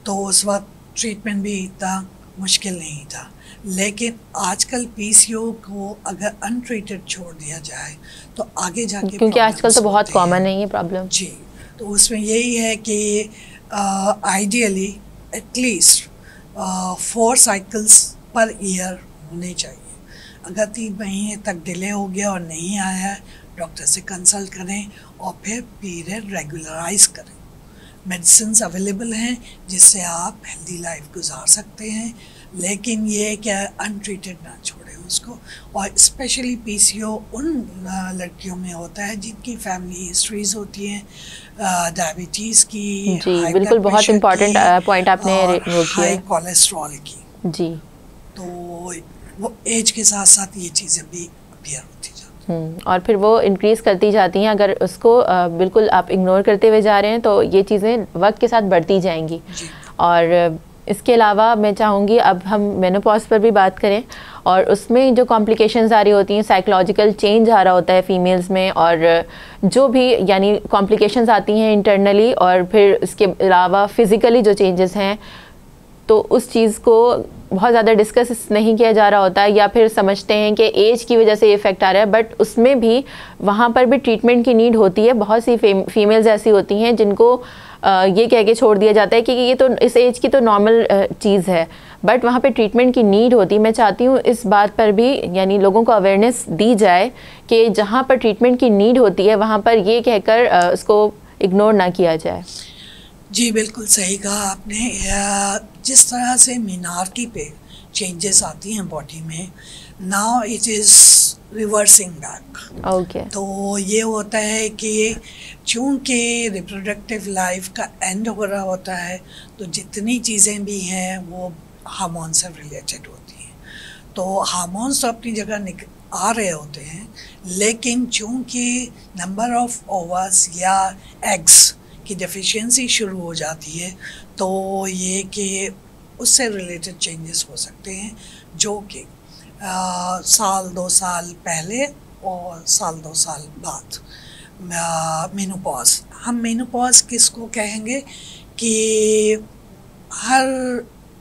तो उस वक्त ट्रीटमेंट भी इतना मुश्किल नहीं था। लेकिन आजकल पीसीओ को अगर अनट्रीटेड छोड़ दिया जाए तो आगे जाके,
क्योंकि आजकल तो बहुत कॉमन है ये प्रॉब्लम
जी, तो उसमें यही है कि ideally at least 4 cycles per year होने चाहिए। अगर 3 महीने तक डिले हो गया और नहीं आया है, डॉक्टर से कंसल्ट करें और फिर पीरियड रेगुलराइज करें। मेडिसिन अवेलेबल हैं जिससे आप हेल्दी लाइफ गुजार सकते हैं, लेकिन ये क्या अनट्रीटेड ना छोड़ें उसको। और स्पेशली पीसीओ उन लड़कियों में होता है जिनकी फैमिली हिस्ट्रीज होती हैं डायबिटीज़ की,
जी बिल्कुल, बहुत इम्पोर्टेंट पॉइंट आपने वो किया,
हाई कोलेस्ट्रॉल की।
जी,
तो वो एज के साथ साथ ये चीज़ें भी अपीयर होती जाती
और फिर वो इंक्रीज़ करती जाती हैं। अगर उसको बिल्कुल आप इग्नोर करते हुए जा रहे हैं तो ये चीज़ें वक्त के साथ बढ़ती जाएंगी। और इसके अलावा मैं चाहूँगी अब हम मेनोपॉज पर भी बात करें, और उसमें जो कॉम्प्लिकेशंस आ रही होती हैं, साइकोलॉजिकल चेंज आ रहा होता है फीमेल्स में, और जो भी यानी कॉम्प्लिकेशंस आती हैं इंटरनली, और फिर इसके अलावा फिज़िकली जो चेंजेस हैं, तो उस चीज़ को बहुत ज़्यादा डिस्कस नहीं किया जा रहा होता है, या फिर समझते हैं कि एज की वजह से ये इफ़ेक्ट आ रहा है। बट उसमें भी वहाँ पर भी ट्रीटमेंट की नीड होती है। बहुत सी फीमेल्स ऐसी होती हैं जिनको ये कह के छोड़ दिया जाता है कि ये तो इस एज की तो नॉर्मल चीज़ है, बट वहाँ पे ट्रीटमेंट की नीड होती है। मैं चाहती हूँ इस बात पर भी यानी लोगों को अवेयरनेस दी जाए कि जहाँ पर ट्रीटमेंट की नीड होती है वहाँ पर ये कहकर उसको इग्नोर ना किया जाए।
जी बिल्कुल सही कहा आपने। जिस तरह से मीनार्की पे चेंजेस आती हैं बॉडी में, now it is reversing back.
Okay,
तो ये होता है कि चूँकि रिप्रोडक्टिव लाइफ का एंड हो रहा होता है, तो जितनी चीज़ें भी हैं वो हार्मोन से रिलेटेड होती हैं। तो हार्मोन्स तो अपनी जगह आ रहे होते हैं, लेकिन चूँकि नंबर ऑफ ओवस या एग्स की डेफिशिएंसी शुरू हो जाती है, तो ये कि उससे रिलेटेड चेंजेस हो सकते हैं, जो कि साल 2 साल पहले और साल 2 साल बाद मेनोपॉज। हम मेनोपॉज किसको कहेंगे कि हर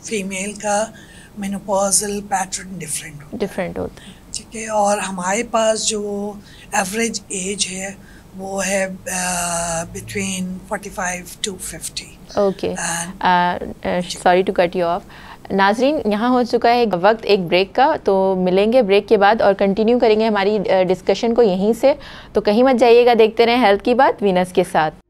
फीमेल का मेनोपॉजल पैटर्न डिफरेंट होता है, ठीक है। और हमारे पास जो एवरेज एज है वो है between 45 to 50।
Okay, sorry to cut you off. नाजरीन, यहाँ हो चुका है वक्त एक ब्रेक का, तो मिलेंगे ब्रेक के बाद और कंटिन्यू करेंगे हमारी डिस्कशन को यहीं से। तो कहीं मत जाइएगा, देखते रहें हेल्थ की बात वीनस के साथ।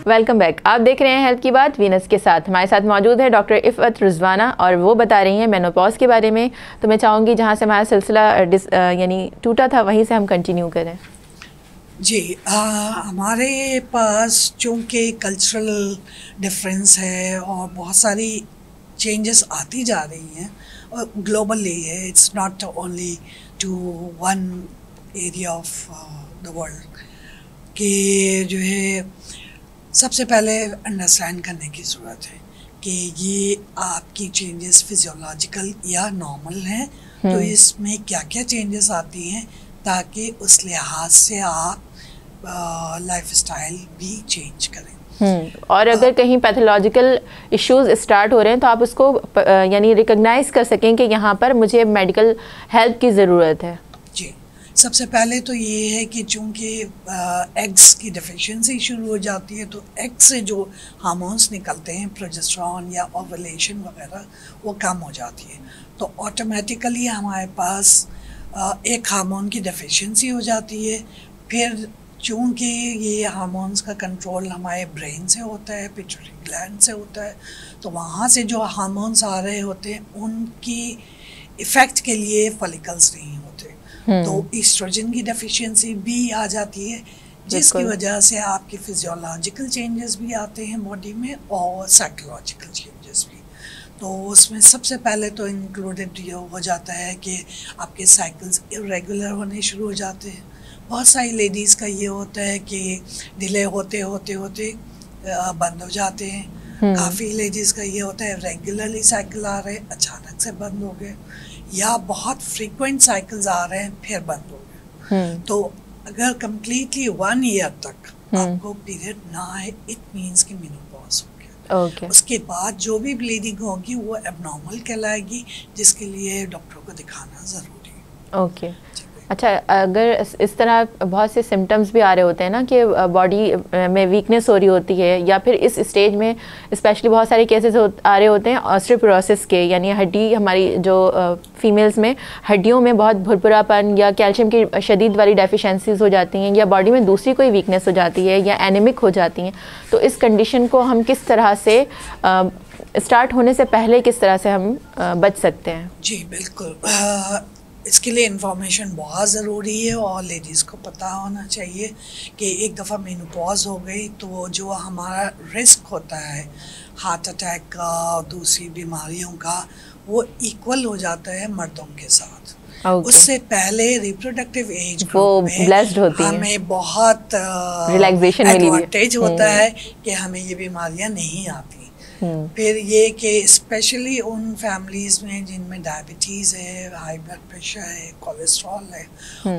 Welcome back. आप देख रहे हैं हेल्थ की बात वीनस के साथ। हमारे साथ मौजूद है डॉक्टर इफ़त रिजवाना, और वो बता रही हैं मेनोपॉज के बारे में। तो मैं चाहूँगी जहाँ से हमारा सिलसिला यानी टूटा था वहीं से हम कंटिन्यू करें।
जी, हमारे पास चूँकि कल्चरल डिफरेंस है और बहुत सारी चेंजेस आती जा रही हैं, और ग्लोबली है, it's not only to one area of the world, कि जो है सबसे पहले अंडरस्टैंड करने की ज़रूरत है कि ये आपकी चेंजेस फिजियोलॉजिकल या नॉर्मल हैं। तो इसमें क्या क्या चेंजेस आती हैं, ताकि उस लिहाज से आप लाइफस्टाइल भी चेंज करें।
और अगर कहीं पैथोलॉजिकल इश्यूज स्टार्ट हो रहे हैं तो आप उसको यानी रिकग्नाइज कर सकें कि यहाँ पर मुझे मेडिकल हेल्प की ज़रूरत है।
जी, सबसे पहले तो ये है कि चूँकि एग्स की डेफिशिएंसी शुरू हो जाती है, तो एग से जो हार्मोन्स निकलते हैं, प्रोजेस्टेरॉन या ओवुलेशन वगैरह, वो कम हो जाती है। तो ऑटोमेटिकली हमारे पास एक हार्मोन की डेफिशिएंसी हो जाती है। फिर चूँकि ये हार्मोन्स का कंट्रोल हमारे ब्रेन से होता है, पिट्यूटरी ग्लैंड से होता है, तो वहाँ से जो हार्मोन्स आ रहे होते हैं उनकी इफ़ेक्ट के लिए फॉलिकल्स नहीं होते। तो ईस्ट्रोजन की डेफिशिएंसी भी आ जाती है, जिसकी वजह से आपके फिजियोलॉजिकल चेंजेस भी आते हैं बॉडी में, और साइकोलॉजिकल चेंजेस भी। तो उसमें सबसे पहले तो इंक्लूडेड ये हो जाता है कि आपके साइकिल्स इरेगुलर होने शुरू हो जाते हैं। बहुत सारी लेडीज़ का ये होता है कि डिले होते होते होते बंद हो जाते हैं। काफ़ी लेडीज़ का ये होता है रेगुलरली साइकिल आ रहे हैं, अचानक से बंद हो गए, या बहुत फ्रीक्वेंट साइकिल्स आ रहे हैं फिर बंद हो गए। तो अगर कम्प्लीटली 1 ईयर तक आपको पीरियड ना आए, इट मीन्स कि मेनोपॉज हो गया। उसके बाद जो भी ब्लीडिंग होगी वो एबनॉर्मल कहलाएगी, जिसके लिए डॉक्टर को दिखाना ज़रूरी है।
अच्छा, अगर इस तरह बहुत से सिम्टम्स भी आ रहे होते हैं ना कि बॉडी में वीकनेस हो रही होती है, या फिर इस स्टेज में स्पेशली बहुत सारे केसेस आ रहे होते हैं ऑस्टियोपोरोसिस के, यानी हड्डी हमारी जो फीमेल्स में हड्डियों में बहुत भुरभुरापन या कैल्शियम की शदीद वाली डेफिशिएंसीज हो जाती हैं, या बॉडी में दूसरी कोई वीकनेस हो जाती है या एनीमिक हो जाती हैं, तो इस कंडीशन को हम किस तरह से स्टार्ट होने से पहले किस तरह से हम बच सकते हैं?
जी बिल्कुल, इसके लिए इंफॉर्मेशन बहुत ज़रूरी है और लेडीज़ को पता होना चाहिए कि एक दफ़ा मेनोपॉज हो गई तो जो हमारा रिस्क होता है हार्ट अटैक का और दूसरी बीमारियों का, वो इक्वल हो जाता है मर्दों के साथ। उससे पहले रिप्रोडक्टिव एज ग्रुप में हमें बहुत
रिलैक्सेशन
एडवांटेज होता है कि हमें ये बीमारियां नहीं आती। फिर ये कि स्पेशली उन फैमिलीज़ में जिनमें डायबिटीज़ है, हाई ब्लड प्रेशर है, कोलेस्ट्रॉल है,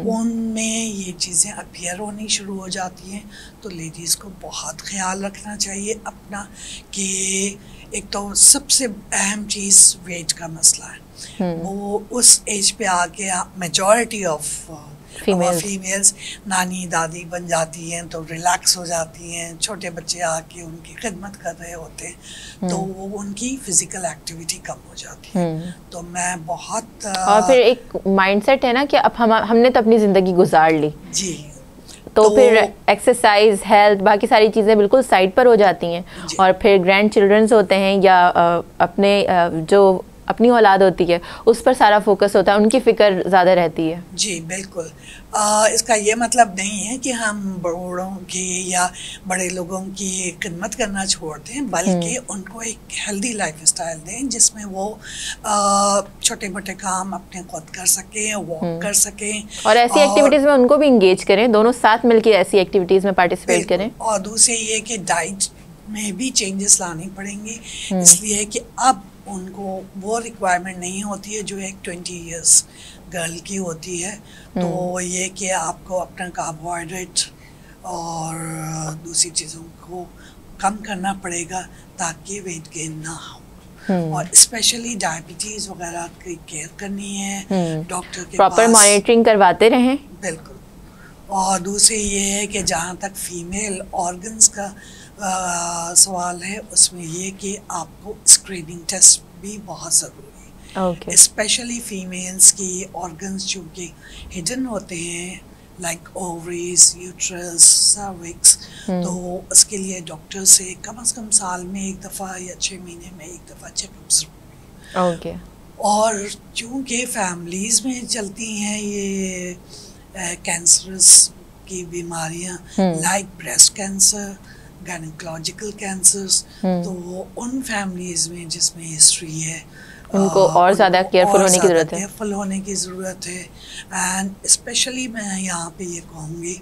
उनमें ये चीज़ें अपीयर होनी शुरू हो जाती हैं। तो लेडीज़ को बहुत ख्याल रखना चाहिए अपना, कि एक तो सबसे अहम चीज़ वेट का मसला है। वो उस एज पे आके मेजॉरिटी ऑफ फीमेल्स नानी दादी बन जाती हैं, तो रिलैक्स हो जाती हैं, छोटे बच्चे आके उनकी खिदमत कर रहे होते हैं, तो वो उनकी फिजिकल एक्टिविटी कम हो जाती है। तो मैं बहुत
और फिर एक माइंडसेट है ना कि अब हमने तो अपनी ज़िंदगी गुजार ली जी, तो फिर एक्सरसाइज, हेल्थ, बाकी सारी चीज़ें बिल्कुल साइड पर हो जाती हैं, और फिर ग्रैंड चिल्ड्रंस होते हैं या अपने जो अपनी औलाद होती है उस पर सारा फोकस होता है, उनकी फ़िक्र ज़्यादा रहती है।
जी बिल्कुल, इसका ये मतलब नहीं है कि हम बड़ों की या बड़े लोगों की खिदमत करना छोड़ दें, बल्कि उनको एक हेल्दी लाइफस्टाइल दें जिसमें वो छोटे मोटे काम अपने खुद कर सकें, वॉक कर सकें, और
ऐसी एक्टिविटीज़ में उनको भी इंगेज करें, दोनों साथ मिलकर ऐसी एक्टिविटीज़ में पार्टिसिपेट करें।
और दूसरी ये कि डाइट में भी चेंजेस लाने पड़ेंगे, इसलिए कि अब उनको वो रिक्वायरमेंट नहीं होती है जो एक 20 इयर्स गर्ल की होती है। तो ये कि आपको अपना कार्बोहाइड्रेट और दूसरी चीज़ों को कम करना पड़ेगा ताकि वेट गेन ना हो, और स्पेशली डायबिटीज़ वगैरह की केयर करनी है, डॉक्टर के
प्रॉपर मॉनिटरिंग करवाते रहें।
बिल्कुल। और दूसरी ये है कि जहाँ तक फीमेल ऑर्गन्स का सवाल है, उसमें ये कि आपको स्क्रीनिंग टेस्ट भी बहुत ज़रूरी है। स्पेशली फीमेल्स की ऑर्गन्स जो कि हिडन होते हैं, लाइक ओवरीज, यूट्रस, सर्विक्स, तो उसके लिए डॉक्टर से कम साल में एक दफ़ा या 6 महीने में एक दफ़ा चेकअप ज़रूरी है। और चूँकि फैमिलीज़ में चलती हैं ये कैंसरस की बीमारियाँ, like breast cancer, gynaecological cancers, तो उन फैमिलीज़ में जिसमें हिस्ट्री है
उनको और ज़्यादा केयरफुल
होने की ज़रूरत है। एंड स्पेशली मैं यहाँ पे ये कहूँगी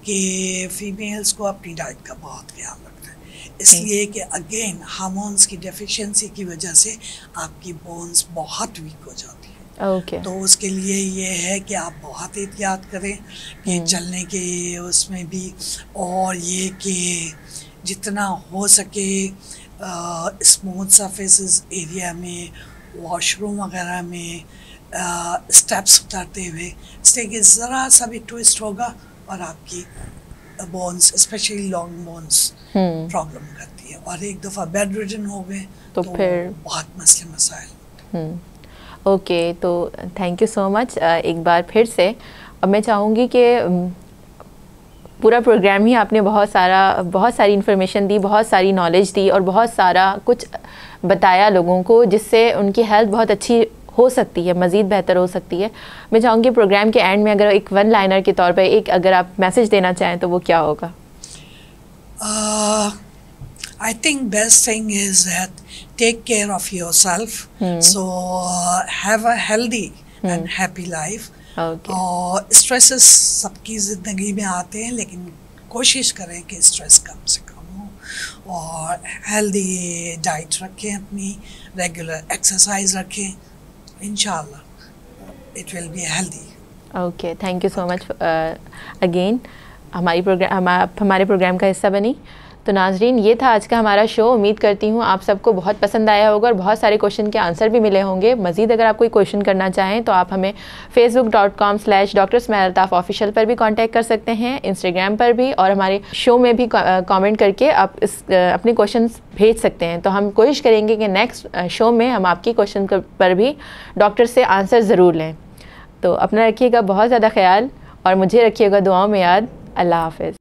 कि फीमेल्स को अपनी डाइट का बहुत ख्याल रखना है, इसलिए कि अगेन हार्मोन्स की डेफिशिएंसी की वजह से आपकी बोन्स बहुत वीक हो जाती है। तो उसके लिए ये है कि आप बहुत एहतियात करें कि चलने के उसमें भी, और ये कि जितना हो सके स्मूथ सरफेसेस एरिया में, वॉशरूम वगैरह में स्टेप्स उतारते हुए, इससे कि ज़रा सा भी ट्विस्ट होगा और आपकी bones, specially long bones problem करती है, और एक दफ़ा बेड रिडन हो गए तो फिर बहुत मसले मसाइल।
ओके, तो थैंक यू सो मच एक बार फिर से। अब मैं चाहूँगी कि पूरा प्रोग्राम ही आपने बहुत सारी इन्फॉर्मेशन दी, बहुत सारी नॉलेज दी और बहुत सारा कुछ बताया लोगों को, जिससे उनकी हेल्थ बहुत अच्छी हो सकती है, मज़ीद बेहतर हो सकती है। मैं चाहूँगी प्रोग्राम के एंड में अगर एक वन लाइनर के तौर पे एक अगर आप मैसेज देना चाहें तो वो क्या होगा?
I think best thing is that take care of yourself. So have a healthy and happy life.
Okay
और स्ट्रेसेस सबकी ज़िंदगी में आते हैं, लेकिन कोशिश करें कि स्ट्रेस कम से कम हो और हेल्दी डाइट रखें, अपनी रेगुलर एक्सरसाइज रखें, इंशाल्लाह it will be healthy.
Okay, thank you so much again हमारे प्रोग्राम का हिस्सा बनी। तो नाजरीन, ये था आज का हमारा शो। उम्मीद करती हूँ आप सबको बहुत पसंद आया होगा और बहुत सारे क्वेश्चन के आंसर भी मिले होंगे। मज़ीद अगर आप कोई क्वेश्चन करना चाहें तो आप हमें facebook.com/Dr. स्माइल अल्ताफ़ ऑफिशियल पर भी कांटेक्ट कर सकते हैं, इंस्टाग्राम पर भी, और हमारे शो में भी कमेंट करके आप अपने क्वेश्चन भेज सकते हैं। तो हम कोशिश करेंगे कि नेक्स्ट शो में हम आपकी क्वेश्चन पर भी डॉक्टर से आंसर ज़रूर लें। तो अपना रखिएगा बहुत ज़्यादा ख्याल और मुझे रखिएगा दुआओं में याद। अल्लाह हाफ़िज़।